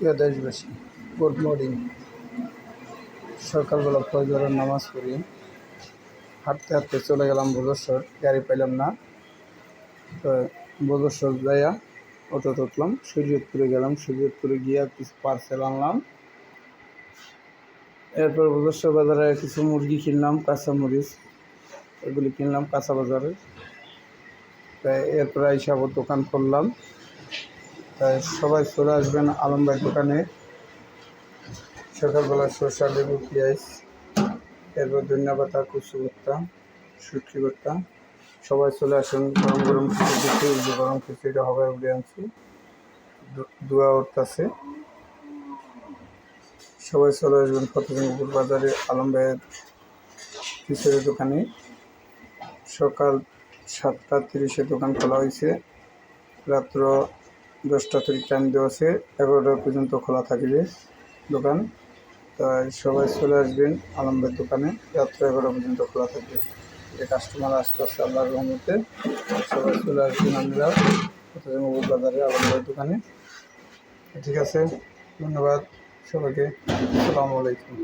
প্রিয় দেশবাসী, good morning. সকালবেলা ফজরের নামাজ পড়ি, হাঁটতে হাঁটতে চলে গেলাম বজেশ্বর। গাড়ি পাইলাম না, তো বজেশ্বর যাইয়া অটো উঠলাম, শরীয়তপুরে গেলাম। শরীয়তপুরে গিয়ে কিছু পার্সেল আনলাম। এরপর বজেশ্বর বাজারে কিছু মুরগি কিনলাম, কাঁচা মরিচ এগুলি কিনলাম কাঁচা বাজারে। তাই এরপর হিসাব দোকান করলাম। তাই সবাই চলে আসবেন আলম ভাইয়ের দোকানে। সকালবেলা শসা, লেবু, পেঁয়াজ, এরপর ধনিয়া পাতা, কচু ভর্তা, শুটকি ভর্তা। সবাই চলে আসেন। গরম গরম খিচুড়ি দিচ্ছি, যে গরম খিচুড়িটা হবে উঠে আনছি, দোয়া উঠতেছে। সবাই চলে আসবেন ফতেগঞ্জপুর বাজারে আলম ভাইয়ের খিচুড়ির দোকানে। সকাল 7:30 দোকান খোলা হয়েছে, রাত্র 10টা থেকে টাইম দেওয়া আছে, 11টা পর্যন্ত খোলা থাকবে দোকান। তাই সবাই চলে আসবেন আলম ভাইয়ের দোকানে, রাত্র 11টা পর্যন্ত খোলা থাকবে। যে কাস্টমার আসতে আসতে আল্লাহর রহমতে সবাই চলে আসবেন আমরা ফতেগঞ্জপুর বাজারে আলম ভাইয়ের দোকানে। ঠিক আছে, ধন্যবাদ সবাইকে। আসসালামু আলাইকুম।